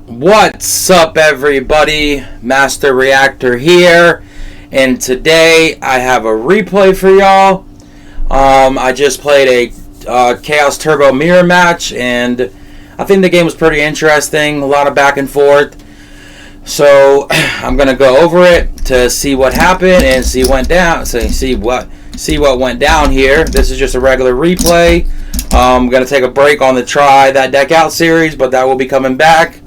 What's up, everybody? Master Reactor here, and today I have a replay for y'all. I just played a Chaos Turbo mirror match, and I think the game was pretty interesting. A lot of back and forth. So I'm gonna go over it to see what happened and see what went down here. This is just a regular replay. I'm gonna take a break on the Try That Deck Out series, but that will be coming back.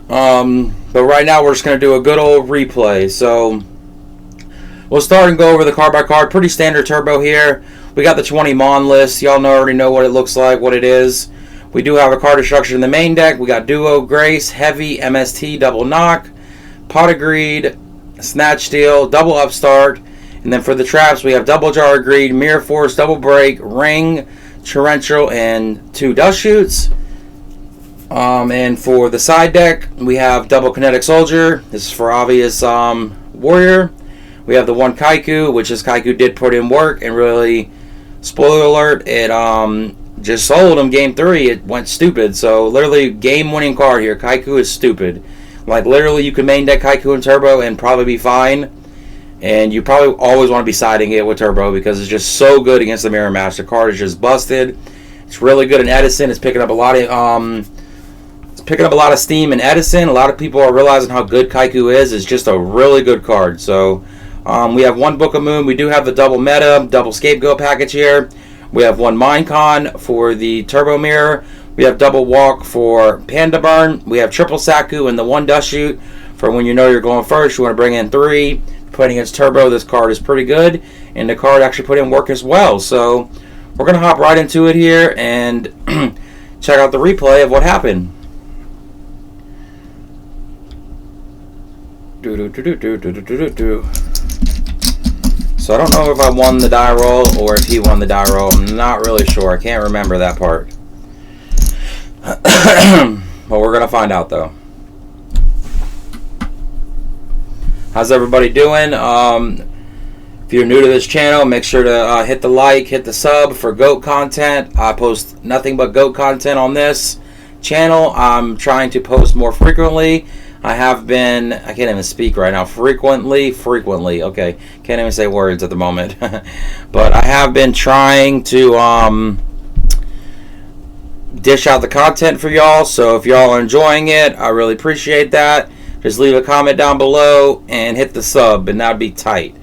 But right now we're just going to do a good old replay. So we'll start and go over the card by card. Pretty standard turbo here. We got the 20 Mon list. Y'all already know what it looks like, what it is. We do have a card destruction in the main deck. We got Duo, Grace, Heavy, MST, Double Knock, Pot of Greed, Snatch Steal, Double Upstart. And then for the traps, we have Double Jar of Greed, Mirror Force, Double Break, Ring, Torrential, and 2 Dust Shoots. And for the side deck, we have Double Kinetic Soldier. This is for obvious Warrior. We have the 1 Kaiku, which is Kaiku did put in work and really, spoiler alert, it just sold him game 3. It went stupid. So literally game winning card here. Kaiku is stupid. Like literally you can main deck Kaiku and Turbo and probably be fine. And you probably always want to be siding it with Turbo because it's just so good against the mirror match. The card is just busted. It's really good in Edison. It's picking up a lot of steam in Edison. A lot of people are realizing how good Kaiku is. It's just a really good card. So we have 1 Book of Moon. We do have the double meta, double scapegoat package here. We have 1 Minecon for the Turbo Mirror. We have double walk for Panda Burn. We have triple Saku and the 1 Dust Shoot for when you know you're going first. You want to bring in 3. Putting against Turbo, this card is pretty good. And the card actually put in work as well. So we're going to hop right into it here and check out the replay of what happened. So I don't know if I won the die roll or if he won the die roll. I'm not really sure. I can't remember that part. But we're going to find out though. How's everybody doing? If you're new to this channel, make sure to hit the like, hit the sub for GOAT content. I post nothing but GOAT content on this channel. I'm trying to post more frequently. I can't even speak right now. Frequently. Okay, can't even say words at the moment. But I have been trying to dish out the content for y'all. So if y'all are enjoying it, I really appreciate that. Just leave a comment down below and hit the sub, and that'd be tight.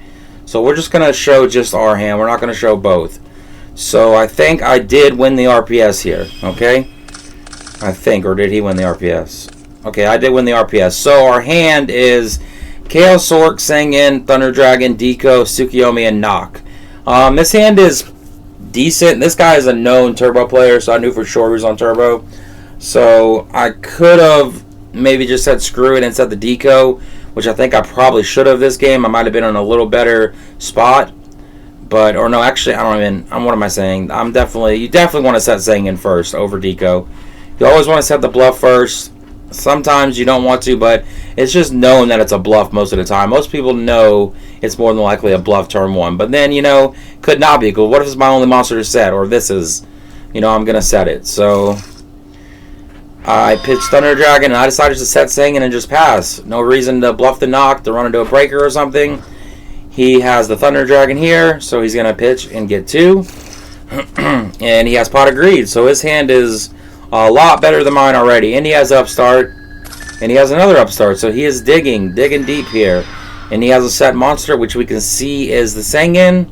So we're just going to show just our hand. We're not going to show both. So I think I did win the RPS here. Okay? I think. Or did he win the RPS? Okay, I did win the RPS. So our hand is Chaos Orc, Sengen, Thunder Dragon, Deco, Tsukiyomi, and Knock. This hand is decent. This guy is a known Turbo player, so I knew for sure he was on Turbo. So I could have maybe just said screw it and said the Deco, which I think I probably should have this game. I might have been in a little better spot. But, or no, actually, what am I saying? You definitely want to set Sengen first over Deco. You always want to set the bluff first. Sometimes you don't want to, but it's just known that it's a bluff most of the time. Most people know it's more than likely a bluff turn 1. But then, could not be. Because what if it's my only monster to set? Or this is, I'm going to set it. So I pitched Thunder Dragon, and I decided to set Sengen and just pass. No reason to bluff the Knock, to run into a breaker or something. He has the Thunder Dragon here, so he's going to pitch and get 2. And he has Pot of Greed, so his hand is a lot better than mine already. And he has Upstart, and he has another Upstart, so he is digging deep here. And he has a set monster, which we can see is the Sengen.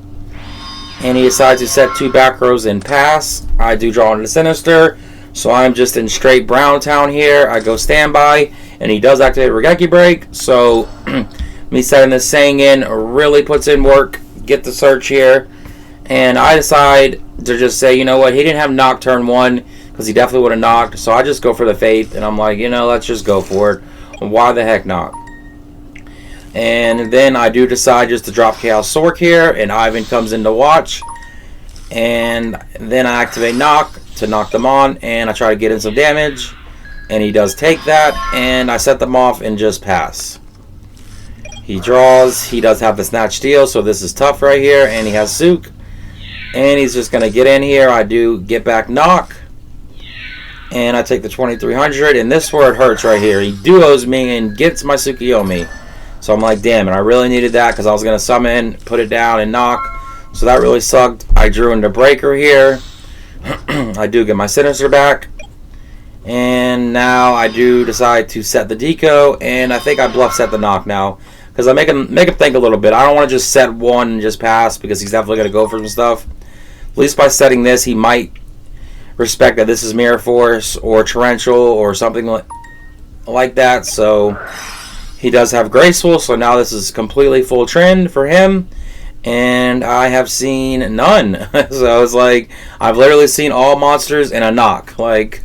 And he decides to set 2 back rows and pass. I do draw into Sinister, so I'm just in straight Brown Town here. I go standby, and he does activate Regeki Break. So me setting the Sengen really puts in work. Get the search here. And I decide to just say, you know what, he didn't have Knock turn 1, because he definitely would have knocked. So I just go for the Faith, and I'm like, let's just go for it. Why the heck not? And then I do decide just to drop Chaos Sork here, and Ivan comes in to watch. And then I activate Knock to knock them on, and I try to get in some damage. And he does take that, and I set them off and just pass. He draws. He does have the Snatch Steal, so this is tough right here. And he has Sook. And he's just going to get in here. I do get back Knock. And I take the 2300, and this is where it hurts right here. He duos me and gets my Tsukiyomi. So I'm like, damn it, I really needed that because I was going to summon, put it down, and knock. So that really sucked. I drew into breaker here. I do get my Sinister back. And now I do decide to set the deco, and I think I bluff set the knock now. Because I make him think a little bit. I don't want to just set one and just pass because he's definitely going to go for some stuff. At least by setting this, he might respect that this is Mirror Force or Torrential or something like that. So he does have Graceful, so now this is completely full trend for him. And I have seen none. So it's like, I've literally seen all monsters and a knock. Like,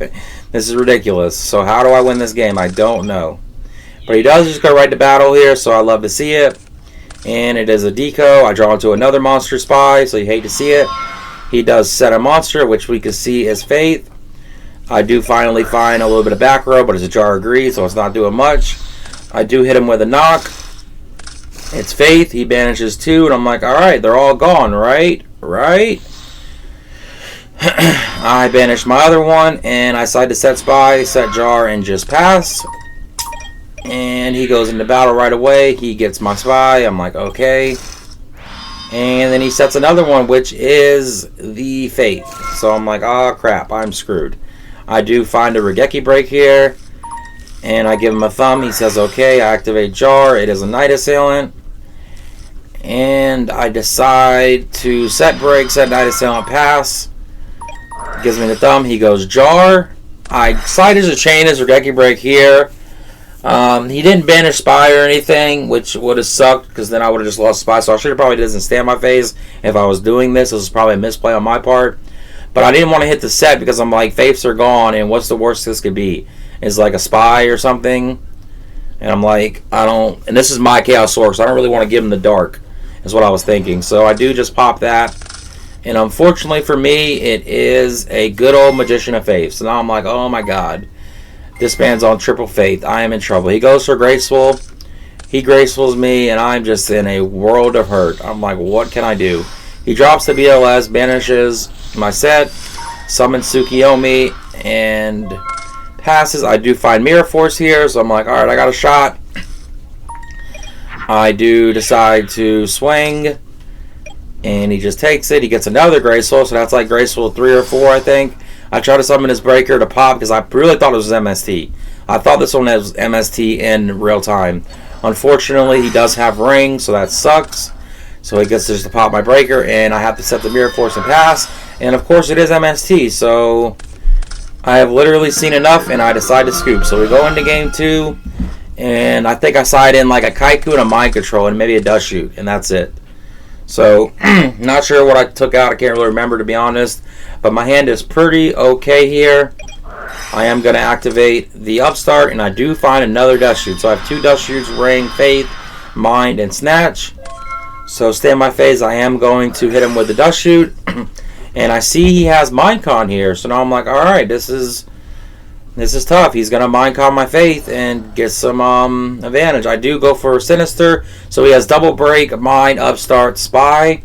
this is ridiculous. So how do I win this game? I don't know. But he does just go right to battle here, so I love to see it. And it is a deco. I draw into another monster spy, so you hate to see it. He does set a monster, which we can see is Faith. I do finally find a little bit of back row, but it's a Jar of Greed, so it's not doing much. I do hit him with a knock. It's Faith. He banishes 2, and I'm like, alright, they're all gone, right? Right? I banish my other one, and I decide to set Spy, set Jar, and just pass. And he goes into battle right away. He gets my Spy. I'm like, okay. And then he sets another one, which is the Faith. So I'm like, oh crap, I'm screwed. I do find a Regeki break here. And I give him a thumb. He says, okay. I activate Jar. It is a Night Assailant. And I decide to set break, set Night Assailant, pass. Gives me the thumb. He goes Jar. I decided to chain his Regeki break here. He didn't banish Spy or anything, which would have sucked because then I would have just lost Spy. So I should have probably doesn't stand my phase if I was doing this. This is probably a misplay on my part. But I didn't want to hit the set because I'm like, faiths are gone, and what's the worst this could be? Is like a Spy or something. And I'm like, I don't, and this is my Chaos Sword, so I don't really want to give him the dark, is what I was thinking. So I do just pop that. And unfortunately for me, it is a good old Magician of Faith. So now I'm like, oh my god. This man's on triple Faith. I am in trouble. He goes for Graceful. He Gracefuls me, and I'm just in a world of hurt. I'm like, what can I do? He drops the BLS, banishes my set, summons Tsukiyomi, and passes. I do find Mirror Force here, so I'm like, alright, I got a shot. I do decide to swing, and he just takes it. He gets another Graceful, so that's like Graceful 3 or 4, I think. I try to summon his breaker to pop because I really thought it was MST. I thought this one was MST in real time. Unfortunately, he does have ring, so that sucks. So he gets just to pop my breaker, and I have to set the Mirror Force and pass. And of course, it is MST, so I have literally seen enough, and I decide to scoop. So we go into game 2, and I think I side in like a Kaiku and a Mind Control, and maybe a Dust Shoot, and that's it. So, not sure what I took out. I can't really remember, to be honest. But my hand is pretty okay here. I am going to activate the Upstart, and I do find another Dust Shoot. So I have 2 Dust Shoots, Ring, Faith, Mind, and Snatch. So stay in my phase. I am going to hit him with the Dust Shoot. And I see he has Mind Con here. So now I'm like, alright, this is tough. He's going to Mind Con my Faith and get some advantage. I do go for Sinister. So he has Double Break, Mind, Upstart, Spy.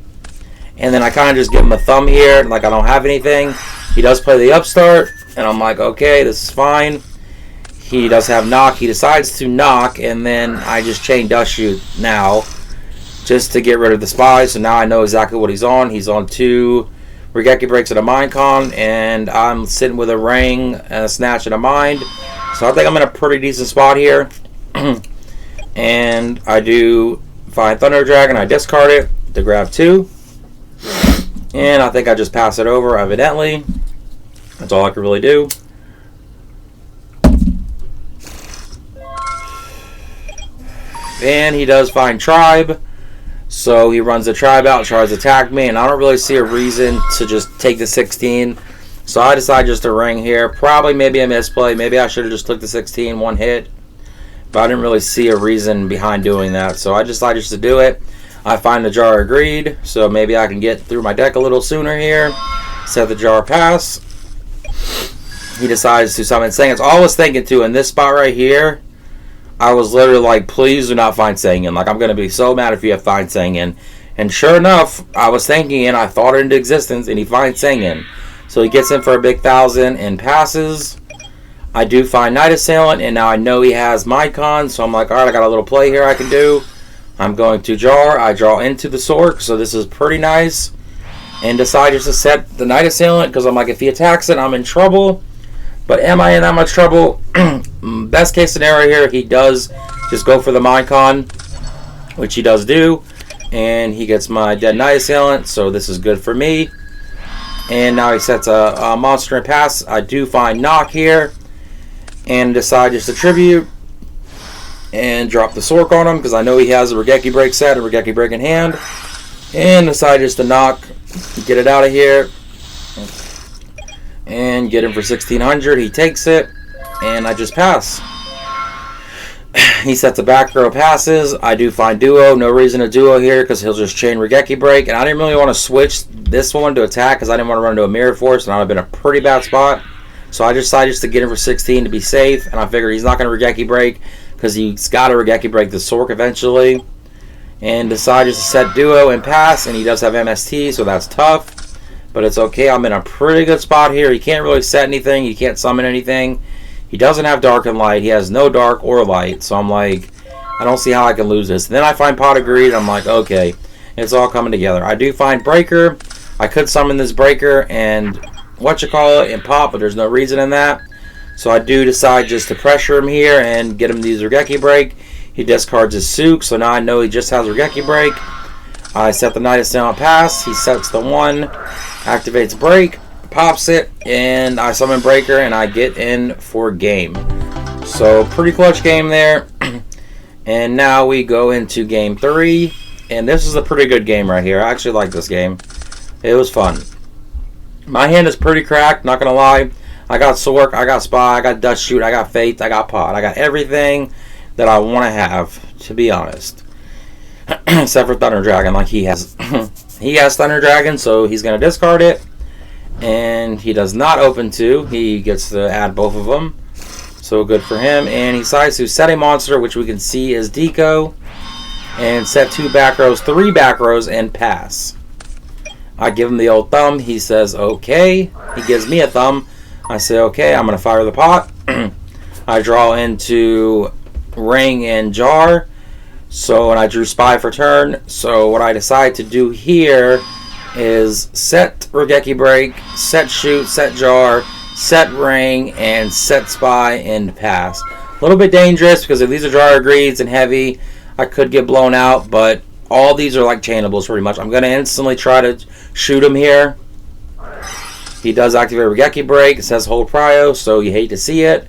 And then I kind of just give him a thumb here. Like I don't have anything. He does play the Upstart. And I'm like, okay, this is fine. He does have Knock. He decides to Knock. And then I just chain Dust Shoot now. Just to get rid of the Spy. So now I know exactly what he's on. He's on 2 Regeki Breaks and a Mind Con. And I'm sitting with a Ring, and a Snatch, and a Mind. So I think I'm in a pretty decent spot here. And I do find Thunder Dragon. I discard it to grab 2. And I think I just pass it over, evidently. That's all I can really do. And he does find Tribe. So he runs the Tribe out, tries to attack me, and I don't really see a reason to just take the 16. So I decide just to ring here. Probably maybe a misplay. Maybe I should have just took the 16, one hit. But I didn't really see a reason behind doing that. So I decided just to do it. I find the Jar of Greed, so maybe I can get through my deck a little sooner here. Set the Jar pass. He decides to summon Sangan. All I was thinking too, in this spot right here, I was literally like, please do not find Sangan. Like, I'm going to be so mad if you have find Sangan. And sure enough, I was thinking and I thought it into existence, and he finds Sangan. So he gets in for a big 1,000 and passes. I do find Night Assailant, and now I know he has Mycon, so I'm like, alright, I got a little play here I can do. I'm going to jar. I draw into the Sork, so this is pretty nice. And decide just to set the Night Assailant, because I'm like, if he attacks it, I'm in trouble. But am I in that much trouble? Best case scenario here, he does just go for the Mycon, which he does do. And he gets my dead Night Assailant, so this is good for me. And now he sets a monster and pass. I do find knock here. And decide just to tribute. And drop the Sork on him, because I know he has a Regeki Break set, a Regeki Break in hand. And decide just to knock, get it out of here. And get him for 1600. He takes it. And I just pass. He sets a back row passes. I do find duo. No reason to duo here because he'll just chain Regeki Break. And I didn't really want to switch this one to attack because I didn't want to run into a Mirror Force. And I would have been a pretty bad spot. So I decided just to get him for 16 to be safe. And I figured he's not going to Regeki Break because he's got to Regeki Break the Sork eventually. And decided just to set duo and pass. And he does have MST, so that's tough. But it's okay. I'm in a pretty good spot here. He can't really set anything. He can't summon anything. He doesn't have dark and light. He has no dark or light. So I'm like, I don't see how I can lose this. And then I find Pot of Greed. I'm like, okay, it's all coming together. I do find Breaker. I could summon this Breaker and and pop, but there's no reason in that. So I do decide just to pressure him here and get him to use Regeki Break. He discards his Sook, so now I know he just has Regeki Break. I set the Night Assailant pass. He sets the 1, activates Break, pops it, and I summon Breaker, and I get in for game. So, pretty clutch game there. And now we go into game 3. And this is a pretty good game right here. I actually like this game. It was fun. My hand is pretty cracked, not going to lie. I got Sork, I got Spy, I got Dust Shoot, I got Faith, I got Pot. I got everything that I want to have, to be honest. Except for Thunder Dragon, like he has. He has Thunder Dragon, so he's going to discard it. And he does not open 2. He gets to add both of them. So good for him. And he decides to set a monster, which we can see is Deco. And set 2 back rows, 3 back rows, and pass. I give him the old thumb. He says, okay. He gives me a thumb. I say, okay, I'm going to fire the pot. I draw into Ring and Jar. So, and I drew Spy for turn. So, what I decide to do here is set Regeki Break, set Shoot, set Jar, set Ring, and set Spy and pass. A little bit dangerous because if these are Jar Greeds and heavy, I could get blown out, but all these are like chainables pretty much. I'm going to instantly try to shoot him here. He does activate Regeki Break. It says hold prio, so you hate to see it.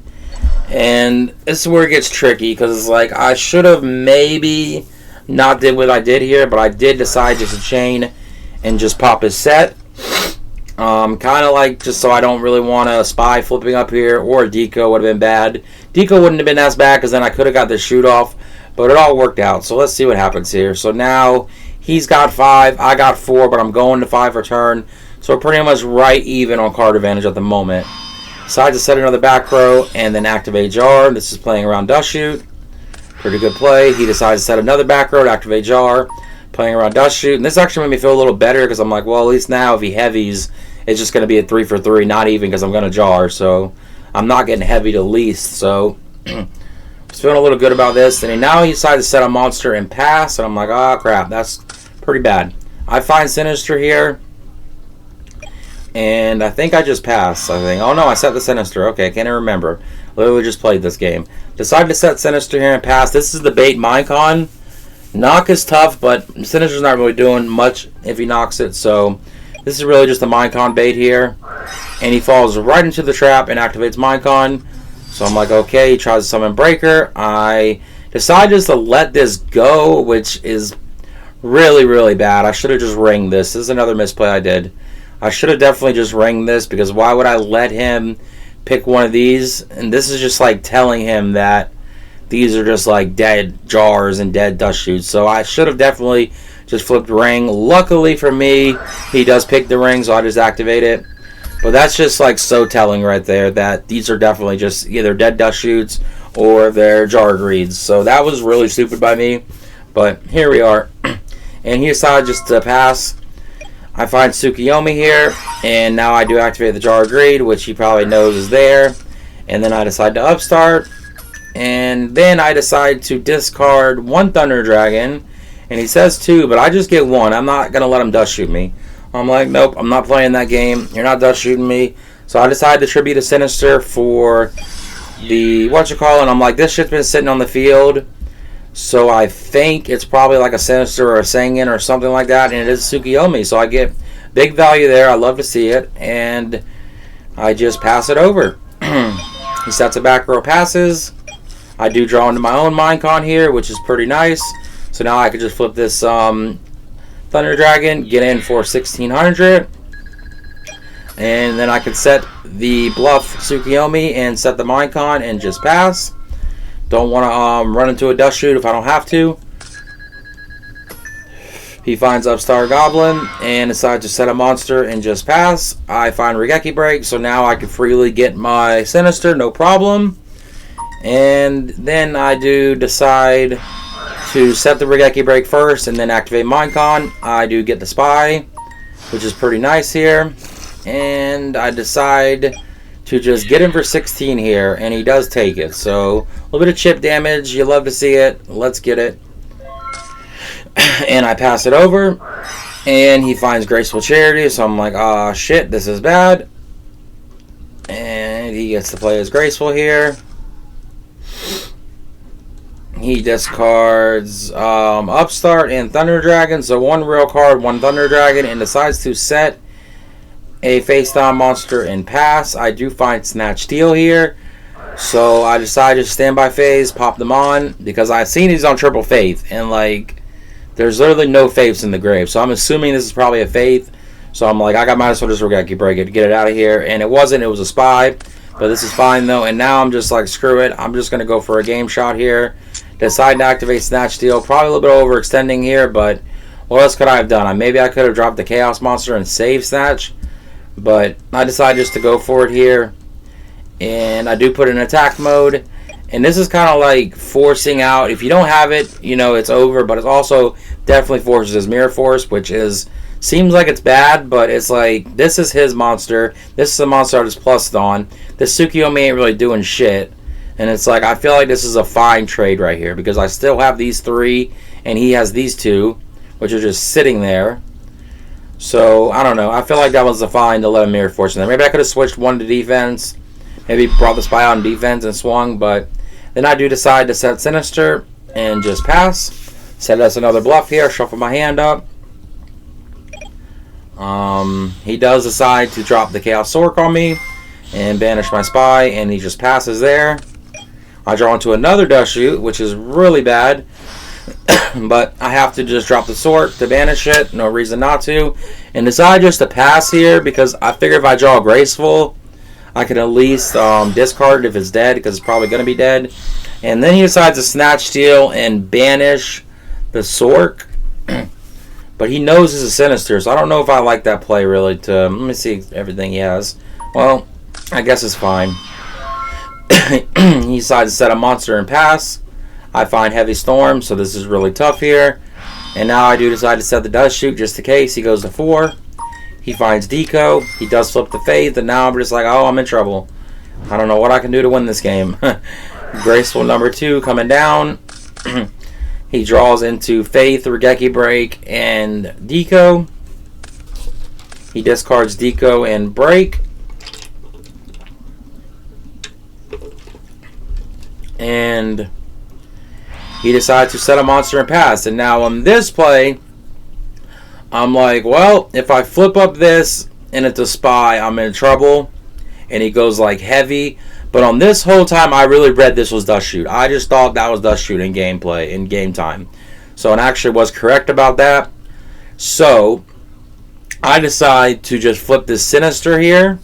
And this is where it gets tricky because it's like I should have maybe not did what I did here, but I did decide just to chain and just pop his set. Kind of like just so I don't really want a Spy flipping up here, or a Deco would have been bad. Deco wouldn't have been as bad because then I could have got the shoot off, but it all worked out. So let's see what happens here. So now he's got 5, I got 4, but I'm going to 5 for turn. So we're pretty much right even on card advantage at the moment. Decide to set another back row and then activate Jar. This is playing around Dust Shoot. Pretty good play. He decides to set another back row to activate Jar. Playing around Dust Shoot. And this actually made me feel a little better because I'm like, well, at least now if he heavies, it's just going to be a 3 for 3, not even because I'm going to Jar. So I'm not getting heavy to least. So I was feeling a little good about this. And now he decides to set a monster and pass. And I'm like, oh, crap. That's pretty bad. I find Sinister here. And I think I just passed, I think. Oh, no, I set the Sinister. Okay, I can't even remember. Literally just played this game. Decided to set Sinister here and pass. This is the bait Mycon. Knock is tough, but Sinister's not really doing much if he knocks it. So this is really just a Mycon bait here. And he falls right into the trap and activates Mycon. So I'm like, okay, he tries to summon Breaker. I decided just to let this go, which is really, really bad. I should have just ringed this. This is another misplay I did. I should have definitely just ringed this because why would I let him pick one of these? And this is just like telling him that these are just like dead jars and dead dust shoots. So I should have definitely just flipped ring. Luckily for me, he does pick the ring, so I just activate it. But that's just like so telling right there that these are definitely just either dead dust shoots or they're jar greeds. So that was really stupid by me. But here we are. And he decided just to pass. I find Tsukiyomi here, and now I do activate the Jar of Greed, which he probably knows is there. And then I decide to upstart. And then I decide to discard 1 Thunder Dragon. And he says 2, but I just get 1. I'm not going to let him dust shoot me. I'm like, nope, I'm not playing that game. You're not dust shooting me. So I decide to tribute a Sinister for the whatchamacallit. I'm like, this shit's been sitting on the field. So I think it's probably like a Sinister or a Sangan or something like that. And it is Tsukiyomi. So I get big value there. I love to see it. And I just pass it over. He sets a back row passes. I do draw into my own Minecon here, which is pretty nice. So now I could just flip this Thunder Dragon, get in for 1600. And then I can set the bluff Tsukiyomi and set the Minecon and just pass. Don't want to run into a dust shoot if I don't have to. He finds Upstart Goblin and decides to set a monster and just pass. I find Regeki Break, so now I can freely get my Sinister, no problem. And then I do decide to set the Regeki Break first and then activate Minecon. I do get the Spy, which is pretty nice here. And I decide to just get him for 16 here, and he does take it. So a little bit of chip damage, you love to see it. Let's get it. And I pass it over, and he finds Graceful Charity, so I'm like, ah, shit, this is bad. And he gets to play as Graceful here. He discards Upstart and Thunder Dragon, so 1 real card, 1 Thunder Dragon, and decides to set a face-down monster and pass. I do find Snatch Steel here, so I decide to stand by phase, pop them on, because I've seen he's on Triple Faith, and like, there's literally no faiths in the grave, so I'm assuming this is probably a faith. So I'm like, I might as well just Regeki Break it, get it out of here. And it wasn't, it was a Spy. But this is fine though. And now I'm just like, screw it. I'm just going to go for a game shot here. Decide to activate Snatch Steel. Probably a little bit overextending here, but what else could I have done? Maybe I could have dropped the Chaos Monster and saved Snatch. But I decided just to go for it here. And I do put it in attack mode. And this is kind of like forcing out. If you don't have it, you know, it's over. But it also definitely forces his Mirror Force, which is, seems like it's bad, but it's like, this is his monster. This is the monster I just plussed on. This Tsukiyomi ain't really doing shit. And it's like, I feel like this is a fine trade right here. Because I still have these 3, and he has these 2, which are just sitting there. So, I don't know. I feel like that was a fine to let him Mirror Force in there. Maybe I could have switched 1 to defense. Maybe brought the Spy on defense and swung, but then I do decide to set Sinister and just pass. Set us another bluff here, shuffle my hand up. He does decide to drop the Chaos Sork on me and banish my Spy, and he just passes there. I draw into another Dust Shoot, which is really bad, but I have to just drop the Sork to banish it, no reason not to, and decide just to pass here because I figure if I draw Graceful, I can at least discard it if it's dead, because it's probably going to be dead. And then he decides to Snatch Steel and banish the Sork. But he knows it's a Sinister, so I don't know if I like that play really. Let me see everything he has. Well, I guess it's fine. He decides to set a monster and pass. I find Heavy Storm, so this is really tough here. And now I do decide to set the Dust Shoot just in case. He goes to 4. He finds Deco. He does flip the Faith, and now I'm just like, oh, I'm in trouble. I don't know what I can do to win this game. Graceful number 2 coming down. He draws into Faith, Regeki Break, and Deco. He discards Deco and Break. And he decides to set a monster and pass. And now on this play, I'm like, well, if I flip up this and it's a Spy, I'm in trouble. And he goes like heavy. But on this whole time, I really read this was Dust Shoot. I just thought that was Dust Shoot in gameplay, in game time. So it actually was correct about that. So I decide to just flip this Sinister here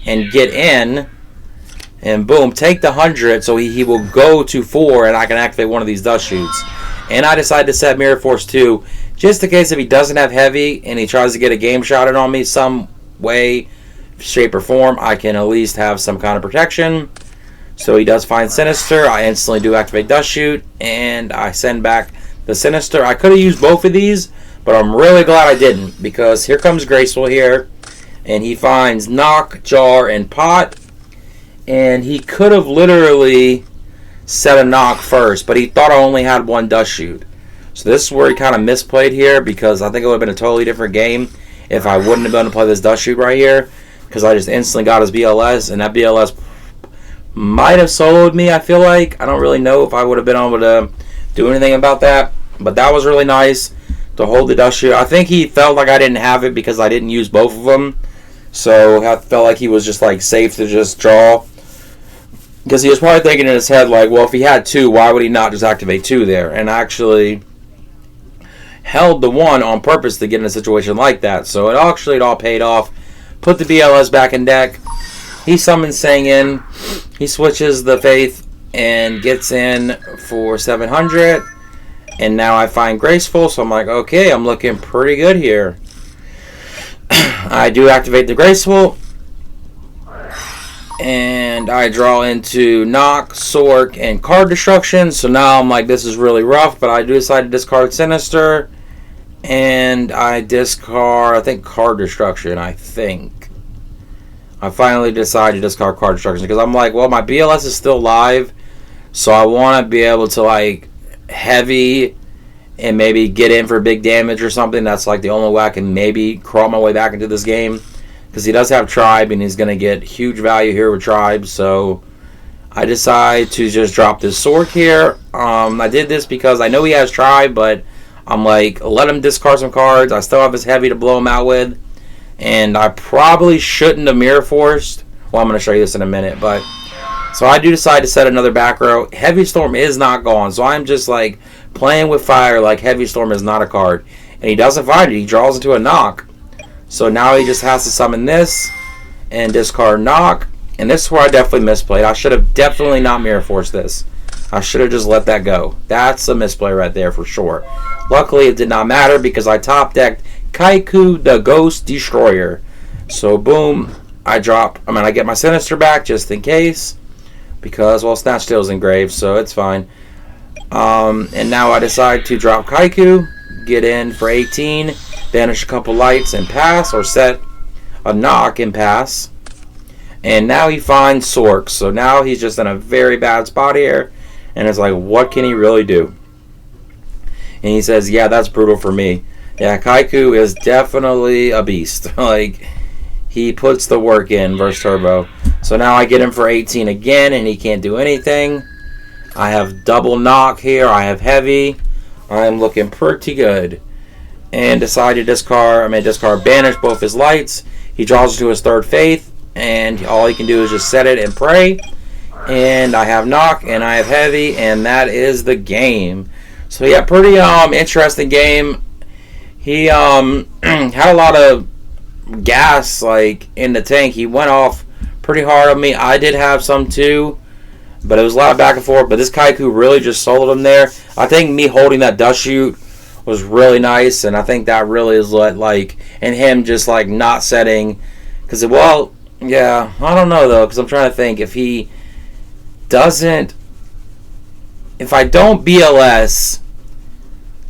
and get in. And boom, take the 100, so he will go to 4, and I can activate one of these Dust Shoots. And I decide to set Mirror Force 2, just in case if he doesn't have Heavy, and he tries to get a game shot in on me some way, shape, or form, I can at least have some kind of protection. So he does find Sinister. I instantly do activate Dust Shoot, and I send back the Sinister. I could have used both of these, but I'm really glad I didn't, because here comes Graceful here, and he finds Knock, Jar, and Pot. and he could have literally set a knock first, but he thought I only had one dust shoot. So this is where he kind of misplayed here, because I think it would have been a totally different game if I wouldn't have been able to play this dust shoot right here, because I just instantly got his BLS, and that BLS might have soloed me, I feel like. I don't really know if I would have been able to do anything about that, but that was really nice to hold the dust shoot. I think he felt like I didn't have it because I didn't use both of them, so I felt like he was just like safe to just draw, because he was probably thinking in his head like, well, if he had two, why would he not just activate two there? And actually held the one on purpose to get in a situation like that. So it all paid off. Put the BLS back in deck. He summons Sang in. He switches the Faith and gets in for 700. And now I find Graceful, so I'm like, okay, I'm looking pretty good here. I do activate the Graceful. And I draw into Knock, Sork, and Card Destruction. So now I'm like, this is really rough, but I do decide to discard Sinister. And I discard, I think, Card Destruction, I think. I finally decided to discard Card Destruction because I'm like, well, my BLS is still live, so I want to be able to, like, heavy and maybe get in for big damage or something. That's, like, the only way I can maybe crawl my way back into this game, because he does have Tribe, and he's going to get huge value here with Tribe, so I decide to just drop this Sork here. I did this because I know he has Tribe, but I'm like, let him discard some cards. I still have his heavy to blow him out with. And I probably shouldn't have Mirror Forced. Well, I'm going to show you this in a minute. But so I do decide to set another back row. Heavy Storm is not gone. So I'm just like playing with fire like Heavy Storm is not a card. And he doesn't find it. He draws into a Knock. So now he just has to summon this and discard Knock. And this is where I definitely misplayed. I should have definitely not Mirror Forced this. I should have just let that go. That's a misplay right there for sure. Luckily, it did not matter because I top decked Kaiku the Ghost Destroyer. So boom, I get my Sinister back just in case, because, well, Snatch Steel's engraved, so it's fine. And now I decide to drop Kaiku, get in for 18, banish a couple lights and pass, or set a Knock and pass. And now he finds Sork, so now he's just in a very bad spot here. And it's like, what can he really do? And he says, yeah, that's brutal for me. Yeah, Kaiku is definitely a beast. Like, he puts the work in versus Turbo. So now I get him for 18 again, and he can't do anything. I have double Knock here. I have heavy. I'm looking pretty good. And decide to discard, banish both his lights. He draws to his third Faith, and all he can do is just set it and pray. And I have Knock, and I have heavy, and that is the game. So yeah, pretty interesting game. He had a lot of gas like in the tank. He went off pretty hard on me. I did have some too, but it was a lot of back and forth. But this Kaiku really just sold him there. I think me holding that dust shoot was really nice, and I think that really is what, like, and him just like not setting, because, well, yeah, I don't know though, because I'm trying to think if he doesn't, if I don't BLS,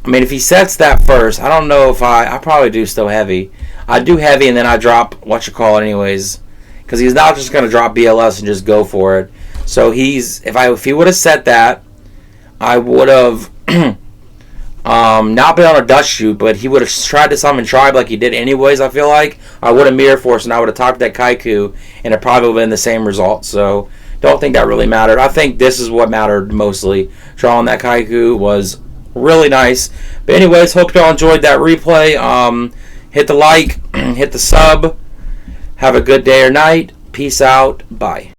I mean, if he sets that first, I don't know if I probably do still heavy. I do heavy and then I drop anyways, because he's not just going to drop BLS and just go for it. So if he would have set that, I would have not been on a dust shoot, but he would have tried to summon Tribe like he did anyways. I feel like I would have Mirror Force and I would have topped that Kaiku, and it probably would have been the same result. So don't think that really mattered. I think this is what mattered mostly. Drawing that Kaiku was really nice. But anyways, hope y'all enjoyed that replay. Hit the like, hit the sub. Have a good day or night. Peace out. Bye.